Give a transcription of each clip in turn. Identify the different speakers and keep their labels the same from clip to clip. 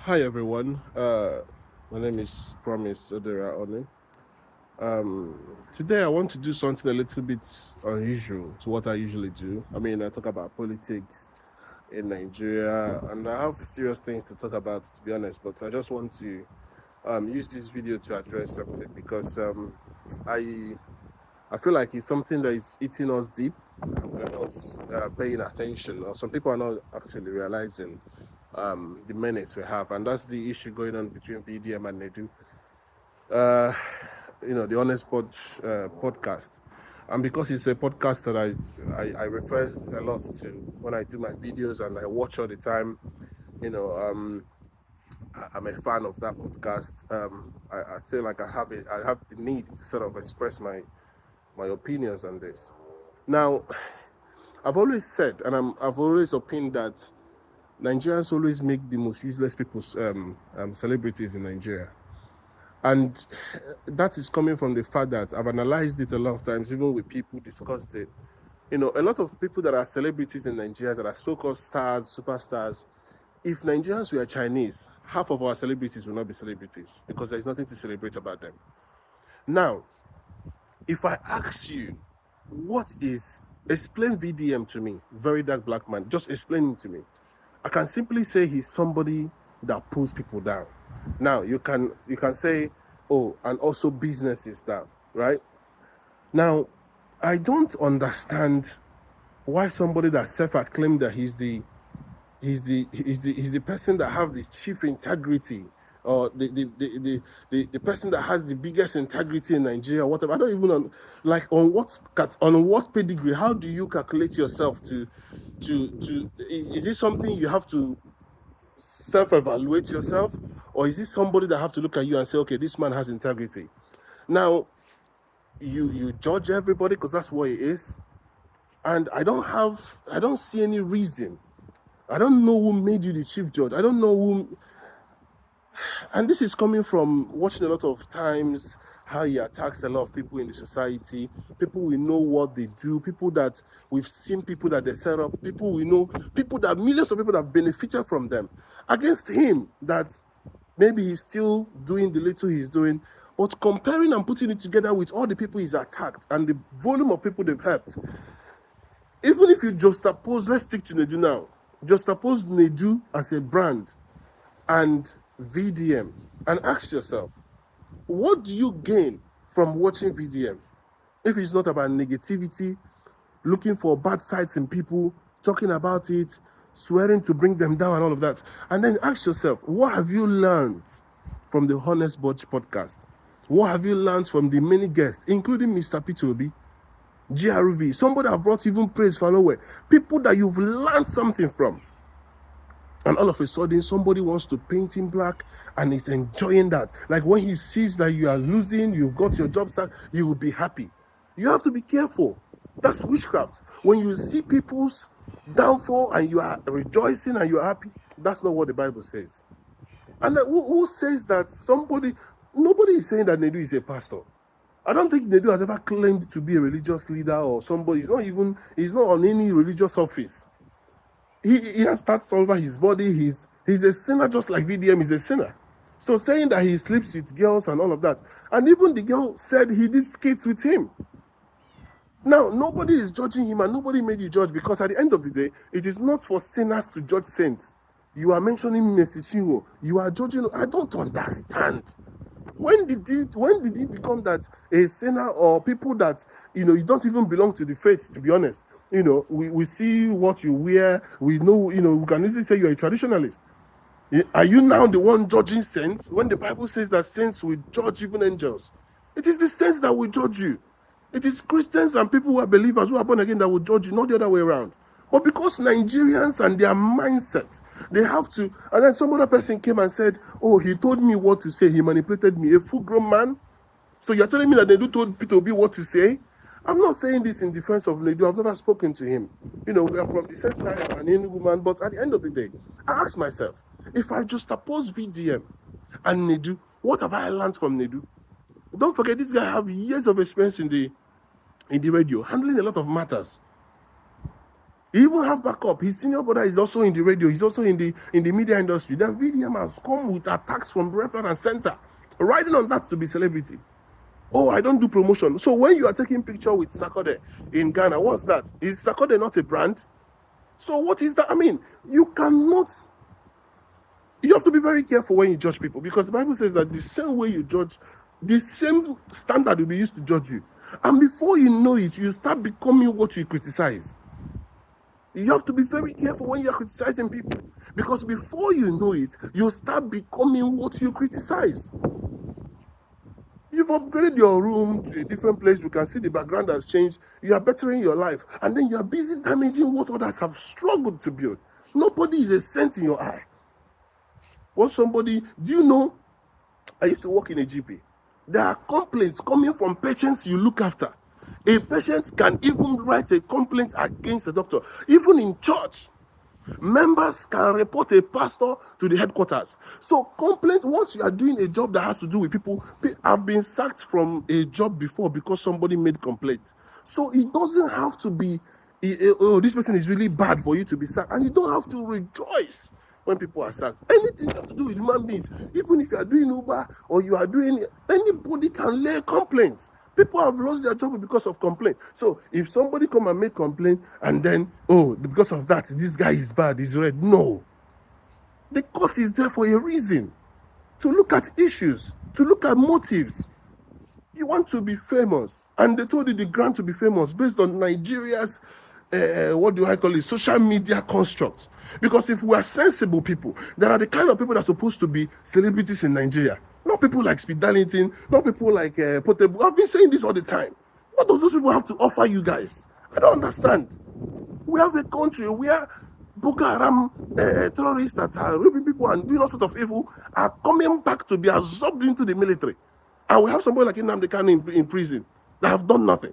Speaker 1: Hi everyone. My name is Promise Odera Oni. Today I want to do something a little bit unusual to what I usually do. I talk about politics in Nigeria, and I have serious things to talk about, to be honest. But I just want to use this video to address something because I I feel like it's something that is eating us deep, and we're not paying attention, or some people are not actually realizing the minutes we have, and that's the issue going on between VDM and Nedu. Uh, the podcast, and because it's a podcast that I refer a lot to when I do my videos and I watch all the time. You know, I'm a fan of that podcast. I feel like I have the need to sort of express my opinions on this. Now, I've always said, and I've always opined that Nigerians always make the most useless people celebrities in Nigeria. And that is coming from the fact that I've analyzed it a lot of times, even with people discussed it. A lot of people that are celebrities in Nigeria that are so-called stars, superstars, if Nigerians were Chinese, half of our celebrities will not be celebrities because there's nothing to celebrate about them. Now, if I ask you, explain VDM to me, very dark black man, just explain him to me. I can simply say he's somebody that pulls people down. Now you can say, oh, and also business is down, right? Now, I don't understand why somebody that self-acclaimed that he's the person that have the chief integrity, or the person that has the biggest integrity in Nigeria, whatever. I don't even know, like, on what pedigree, how do you calculate yourself to is this something you have to self-evaluate yourself, or is this somebody that have to look at you and say, okay, this man has integrity? Now, you judge everybody because that's what it is, and I don't see any reason. I don't know who made you the chief judge. I don't know who. And this is coming from watching a lot of times how he attacks a lot of people in the society, people we know what they do, people that we've seen, people that they set up, people we know, people that millions of people that have benefited from them, against him that maybe he's still doing the little he's doing. But comparing and putting it together with all the people he's attacked and the volume of people they've helped, even if you juxtapose, let's stick to Nedu now, juxtapose Nedu as a brand and VDM, and ask yourself, what do you gain from watching VDM if it's not about negativity, looking for bad sides in people, talking about it, swearing to bring them down and all of that? And then ask yourself, what have you learned from the Honest Budge podcast? What have you learned from the many guests, including Mr. P2B, GRV, somebody I've brought even praise for nowhere, people that you've learned something from? And all of a sudden, somebody wants to paint him black and is enjoying that. Like when he sees that you are losing, you've got your job start, he will be happy. You have to be careful. That's witchcraft. When you see people's downfall and you are rejoicing and you are happy, that's not what the Bible says. And who says that nobody is saying that Nedu is a pastor. I don't think Nedu has ever claimed to be a religious leader or somebody. He's not on any religious office. He has tats all over his body. He's a sinner, just like VDM is a sinner. So saying that he sleeps with girls and all of that, and even the girl said he did skits with him. Now, nobody is judging him, and nobody made you judge, because at the end of the day, it is not for sinners to judge saints. You are mentioning Mesichinho. You are judging. I don't understand. When did it become that a sinner, or people that you don't even belong to the faith, to be honest? We see what you wear. We know, we can easily say you're a traditionalist. Are you now the one judging saints when the Bible says that saints will judge even angels? It is the saints that will judge you. It is Christians and people who are believers, who are born again, that will judge you, not the other way around. But because Nigerians and their mindset, they have to. And then some other person came and said, oh, he told me what to say. He manipulated me. A full-grown man. So you're telling me that Nedu told Peter Obi what to say? I'm not saying this in defense of Nedu. I've never spoken to him. We are from the same side. I'm an Enugu man. But at the end of the day, I ask myself, if I just oppose VDM and Nedu, what have I learned from Nedu? Don't forget, this guy have years of experience in the radio, handling a lot of matters. He even have backup. His senior brother is also in the radio. He's also in the media industry. Then VDM has come with attacks from left and center, riding on that to be celebrity. Oh, I don't do promotion. So when you are taking picture with Sakode in Ghana, what's that? Is Sakode not a brand? So what is that? I mean, you cannot. You have to be very careful when you judge people, because the Bible says that the same way you judge, the same standard will be used to judge you. And before you know it, you start becoming what you criticize. You have to be very careful when you are criticizing people, because before you know it, you start becoming what you criticize. You've upgraded your room to a different place. You can see the background has changed. You are bettering your life. And then you are busy damaging what others have struggled to build. Nobody is a cent in your eye. Do you know, I used to work in a GP. There are complaints coming from patients you look after. A patient can even write a complaint against a doctor. Even in church, members can report a pastor to the headquarters. So complaint, once you are doing a job that has to do with people, I've been sacked from a job before because somebody made complaint. So it doesn't have to be, oh, this person is really bad for you to be sacked. And you don't have to rejoice when people are sacked. Anything you have to do with human beings, even if you are doing Uber or you are doing, anybody can lay complaints. People have lost their job because of complaint. So if somebody come and make complaint and then, oh, because of that, this guy is bad, he's red. No. The court is there for a reason. To look at issues, to look at motives. You want to be famous, and they told you the grant to be famous based on Nigeria's social media construct. Because if we are sensible people, there are the kind of people that are supposed to be celebrities in Nigeria. Not people like Speed Darlington, not people like Potable. I've been saying this all the time. What does those people have to offer you guys? I don't understand. We have a country where Boko Haram terrorists that are raping people and doing all sorts of evil are coming back to be absorbed into the military. And we have somebody like Nnamdi Kanu in prison that have done nothing.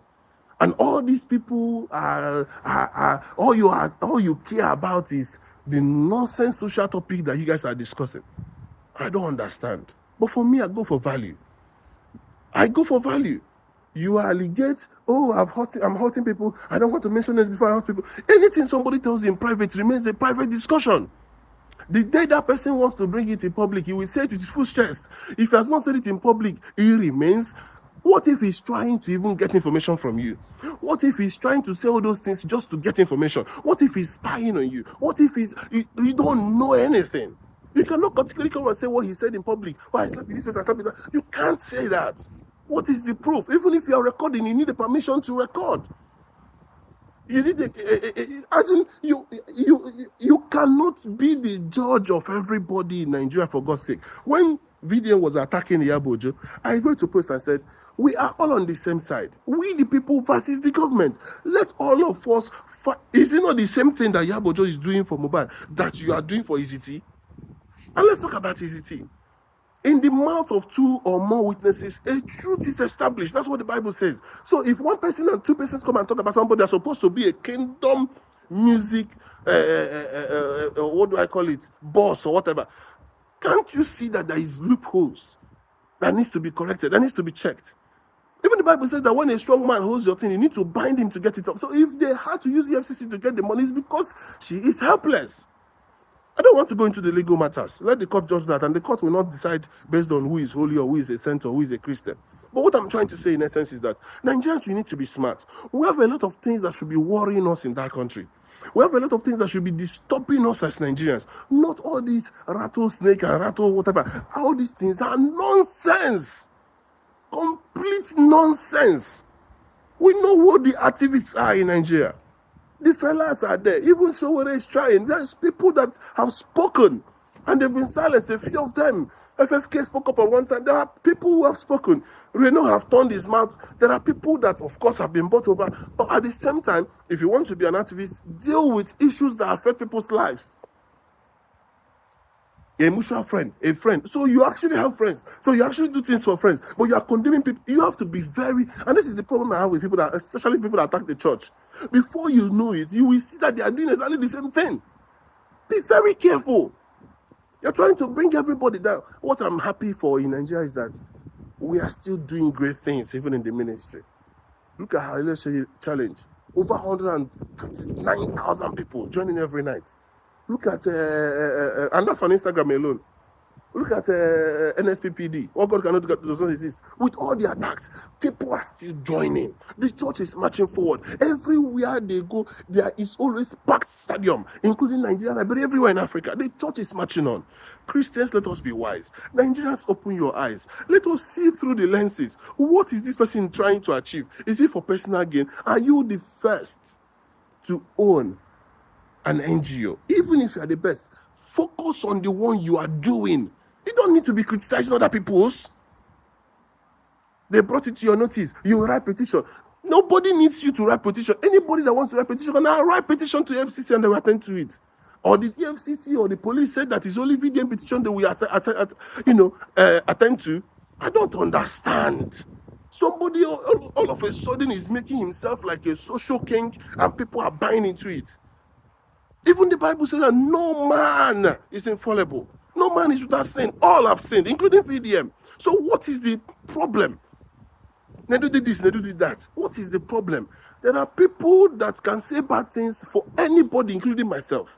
Speaker 1: And all these people all you care about is the nonsense social topic that you guys are discussing. I don't understand. But for me, I go for value. You allegate, oh, I'm hurting people. I don't want to mention this before I hurt people. Anything somebody tells you in private remains a private discussion. The day that person wants to bring it in public, he will say it with his full chest. If he has not said it in public, it remains. What if he's trying to even get information from you? What if he's trying to say all those things just to get information? What if he's spying on you? What if you don't know anything? You cannot categorically come and say what he said in public. Oh, I slept with this person, I slept with that. You can't say that. What is the proof? Even if you are recording, you need a permission to record. You need you cannot be the judge of everybody in Nigeria, for God's sake. When VDM was attacking Yabojo, I wrote a post and said, we are all on the same side. We the people versus the government. Let all of us fight. Is it not the same thing that Yabojo is doing for Mohbad that you are doing for EZT? And let's talk about EZT. In the mouth of two or more witnesses, a truth is established. That's what the Bible says. So if one person and two persons come and talk about somebody that's supposed to be a kingdom music, what do I call it, boss or whatever, can't you see that there is loopholes that needs to be corrected, that needs to be checked? Even the Bible says that when a strong man holds your thing, you need to bind him to get it up. So if they had to use the FCC to get the money, it's because she is helpless. I don't want to go into the legal matters. Let the court judge that, and the court will not decide based on who is holy or who is a saint or who is a Christian. But what I'm trying to say in essence is that Nigerians, we need to be smart. We have a lot of things that should be worrying us in that country. We have a lot of things that should be disturbing us as Nigerians. Not all these rattlesnake and rattle whatever. All these things are nonsense. Complete nonsense. We know what the activists are in Nigeria. The fellas are there. Even Showore is trying. There's people that have spoken and they've been silenced. A few of them. FFK spoke up at one time. There are people who have spoken. Reno have turned his mouth. There are people that, of course, have been bought over. But at the same time, if you want to be an activist, deal with issues that affect people's lives. A mutual friend, a friend. So you actually have friends. So you actually do things for friends. But you are condemning people. You have to be very... And this is the problem I have with people, that, especially people that attack the church. Before you know it, you will see that they are doing exactly the same thing. Be very careful. You're trying to bring everybody down. What I'm happy for in Nigeria is that we are still doing great things, even in the ministry. Look at our relationship challenge. over 139,000 people joining every night. Look at, and that's on Instagram alone. Look at NSPPD. What God cannot do does not exist. With all the attacks, people are still joining. The church is marching forward. Everywhere they go, there is always packed stadium, including Nigeria, Liberia, everywhere in Africa. The church is marching on. Christians, let us be wise. Nigerians, open your eyes. Let us see through the lenses. What is this person trying to achieve? Is it for personal gain? Are you the first to own an NGO? Even if you are the best, focus on the one you are doing. You don't need to be criticizing other people's. They brought it to your notice. You write petition. Nobody needs you to write petition. Anybody that wants to write petition can now write petition to FCC and they will attend to it. Or the FCC or the police said that it's only VDM petition they will attend to. I don't understand. Somebody all of a sudden is making himself like a social king and people are buying into it. Even the Bible says that no man is infallible. No man is without sin. All have sinned, including VDM. So what is the problem? Nedu did this, Nedu did that. What is the problem? There are people that can say bad things for anybody, including myself.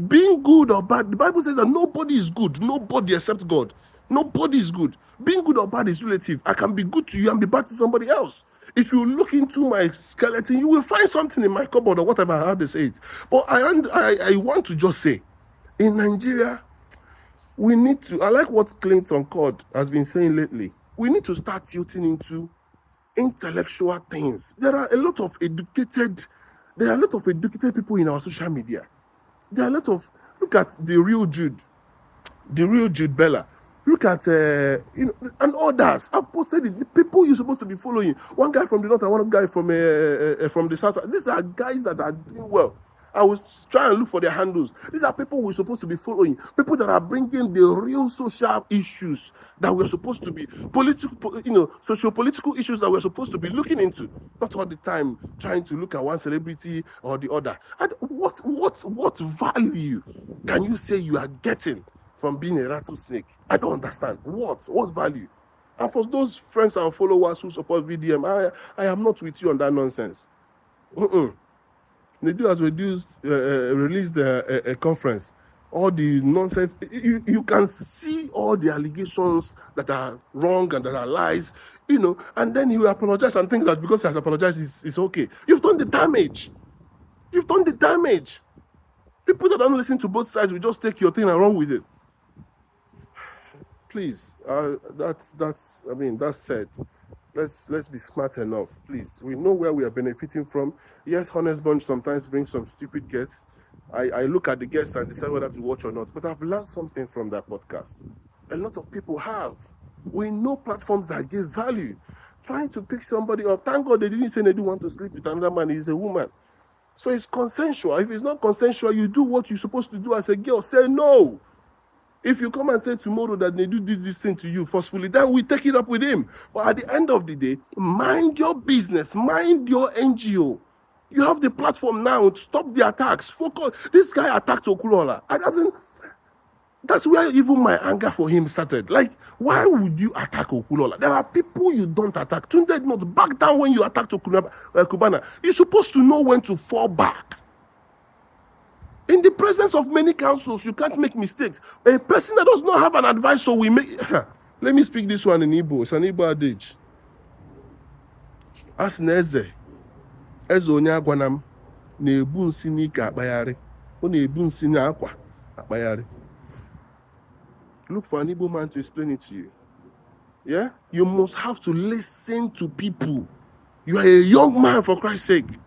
Speaker 1: Being good or bad, the Bible says that nobody is good. Nobody except God. Nobody is good. Being good or bad is relative. I can be good to you and be bad to somebody else. If you look into my skeleton, you will find something in my cupboard or whatever, how they say it. But I want to just say, in Nigeria, we need to, I like what Clinton Cod has been saying lately, we need to start tilting into intellectual things. There are a lot of educated people in our social media. There are a lot of, look at the real Jude Bella. Look at, and others. I've posted it. The people you're supposed to be following. One guy from the north and one guy from the south. These are guys that are doing well. I was trying to look for their handles. These are people we're supposed to be following. People that are bringing the real social issues that we're supposed to be, socio-political issues that we're supposed to be looking into. Not all the time trying to look at one celebrity or the other. And what value can you say you are getting from being a rattlesnake? I don't understand. What value? And for those friends and followers who support VDM, I am not with you on that nonsense. Nedu has released a conference. All the nonsense. You can see all the allegations that are wrong and that are lies, and then he will apologize and think that because he has apologized, it's okay. You've done the damage. People that don't listen to both sides will just take your thing and run with it. Please, that's said. Let's be smart enough, please. We know where we are benefiting from. Yes, Honest Bunch sometimes brings some stupid guests. I look at the guests and decide whether to watch or not. But I've learned something from that podcast. A lot of people have. We know platforms that give value. Trying to pick somebody up. Thank God they didn't say they do want to sleep with another man. He's a woman. So it's consensual. If it's not consensual, you do what you're supposed to do as a girl. Say no. If you come and say tomorrow that they do this thing to you forcefully, then we take it up with him. But at the end of the day, mind your business, mind your NGO. You have the platform now to stop the attacks. Focus. This guy attacked Okulola. That's where even my anger for him started. Like, why would you attack Okulola? There are people you don't attack. Tunde did not back down when you attacked Kubana. You're supposed to know when to fall back. In the presence of many councils, you can't make mistakes. A person that does not have an advisor will make... Let me speak this one in Igbo. It's an Igbo adage. As Neze, onye agwanam, na-ebu nsi n'ike akpagharị. Ọ na-ebu nsi n'akwa akpagharị. Look for an Igbo man to explain it to you. Yeah? You must have to listen to people. You are a young man, for Christ's sake.